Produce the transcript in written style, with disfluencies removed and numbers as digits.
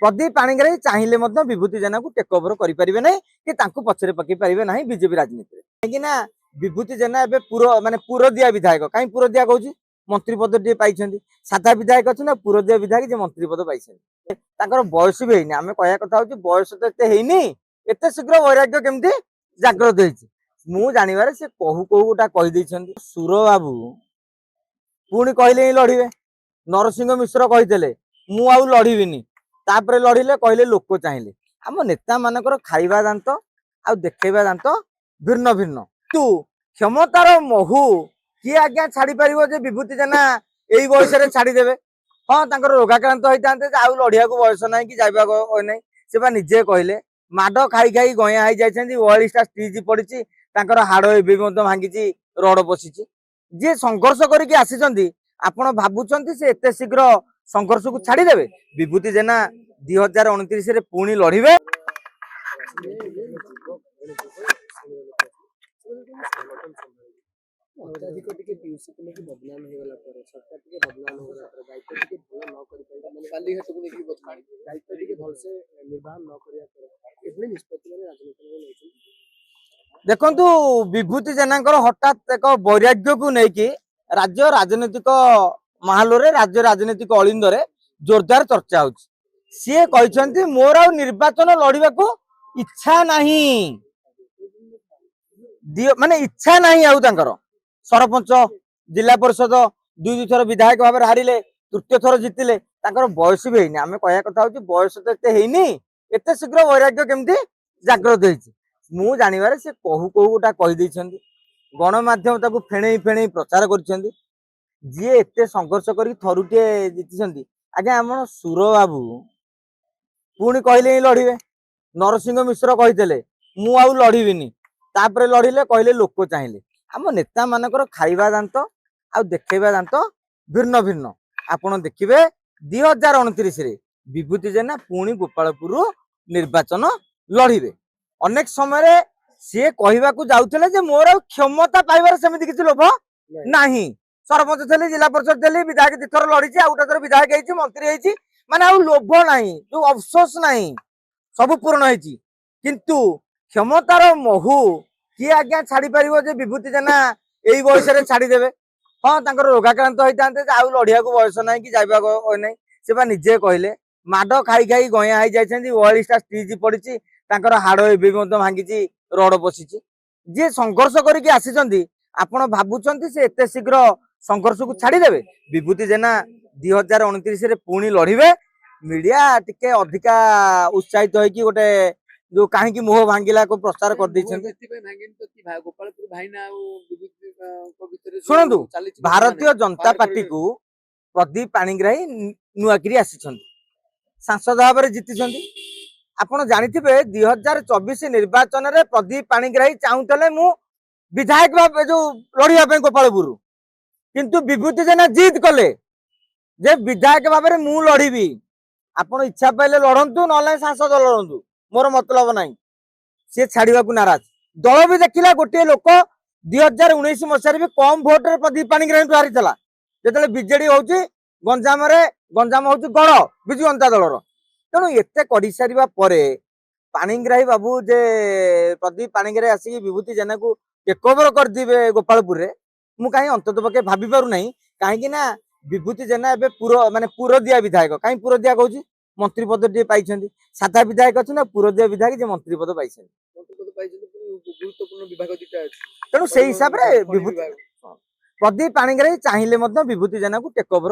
प्रदीप पाणिग्राही चाहिए विभूति जेना को take over करें ना कि पचरे पकई पारे ना बीजेपी राजनीति कहीं विभूति जेना ए माने पुरदिया विधायक कहीं पुरदिया कहूँ मंत्री पद टे पाई साधा विधायक अच्छे ना पुरदिया विधायक जे मंत्री पद पाई बयस भी है आम कह कथा बयस तो एत शीघ्र वैराग्य केमती जाग्रत हो जानवर से कहू कहू गोटा कहीदे सुर बाबू पुणी कहले ही लड़े नरसिंह मिश्र कही मु आउ लड़बी तापर लड़िले कहले लोक चाहिए आम नेता मानकर खाइबा दांत आ देखा दांत भिन्न भिन्न तू क्षमतार महू किए आज्ञा छाड़ी पार विभूति जेना यही बयस छाड़देवे हाँ रोगाक्रांत होता आउ लड़िया बयस ना कि जाइबा ना से निजे कहले माड खाई खाई गया हो जाती 42टा स्टिच पड़ी हाड़ एवं भांगी रड पशि जी संघर्ष करके आसी आपण भावुं से एत शीघ्र संघर्ष को छाड़देवे विभूति जेना 2029 पुणी लड़े देखु विभूति जेना हठात एक वैराग्य को लेकिन राज्य राजनीतिक माहौल राज्य राजनीतिक अलिंदरे जोरदार चर्चा हो सी कहते मोर आ निर्वाचन लड़वा को इच्छा नहीं माने इच्छा नहीं आउर सरपंच जिला परिषद दुई थर विधायक भाव हारिले तृतीय थर जितिले बयस भी है आम कह कथा बयस तो एत शीघ्र वैराग्य केमती जाग्रत हो जानवर से कहू कहू गोटा कहीदे गणमाध्यम फेणई फेणई प्रचार कर जी एत संघर्ष कर थरुटे जीति आज्ञा आम सुर बाबू पुणी कहले ही लड़े नरसिंह मिश्र कही मु आउ लड़बी तापर लड़िले कहले लोक चाहिए आम नेता मानकर खाइबा दांत आ देखा दांत भिन्न भिन्न आपड़ देखिए 2029 विभूति जेना पुणी गोपालपुर निर्वाचन लड़े अनेक समय सी कहवाक जाऊे मोर क्षमता पाइबार सेमती किसी लोभ नहीं सरपंच थे जिला परिषद थे विधायक दिथर लड़ी आउ गोटे थर विधायक मंत्री माने आउ लोभ नहीं जो अफसोस नहीं सब पूर्ण होती किंतु क्षमतार महू किए आज्ञा छाड़ी पार विभूति जेना यही बयस छाड़देवे हाँ रोगाक्रांत होता आउ लड़िया बयस ना कि जाइबा ना से निजे कहले माड खाई खाई गया हो जाती 42टा स्टिच पड़ी हाड़ एवं भांगी रड पशि जी संघर्ष करके आसी आपण भावुं से एत शीघ्र संघर्ष को छाड़देवे विभूति जेना 2029 पुणी लड़े मीडिया टिके अधिका उत्साहित हो गोटे जो कहीं मोह भांगिला को प्रचार कर शुणु भारतीय जनता पार्टी को प्रदीप पाणिग्राही नुआकिरी आसी सांसद भाव में जीति आपड़ जानिथिबे 2024 निर्वाचन में प्रदीप पाणिग्राही चाहूले मु विधायक भाव जो लड़िया गोपालपुर किंतु विभूति जेना जिद कले जे विधायक भाव में मु लड़बी आपड़ इच्छा पाइले लड़ू ना सांसद लड़ू मोर मतलब नहीं सी छाड़ा को नाराज दल भी देखला गोटे लोक 2019 मसीह भी कम भोट रे प्रदीप पाणिग्राही हारी जो बीजेडी हूँ गंजाम हूँ गढ़ विजु जनता दलर तेणु एत कर सारा पाणिग्राही बाबू जे प्रदीप पाणिग्राही आसिक विभूति जेना को टेक ओवर करदे गोपालपुर मु कहीं अंतत पक्षे भाभी पार ना कहीं विभूति जेना ए माने पुरदिया विधायक कहीं पुरदिया कहूँ मंत्री पद टे पाई साधा विधायक अच्छे ना पुरदिया विधायक जे मंत्री पद पाई तेणु से हिसाब से विभूति प्रदीप पाणिग्राही चाहिए विभूति जेना को टेक ओवर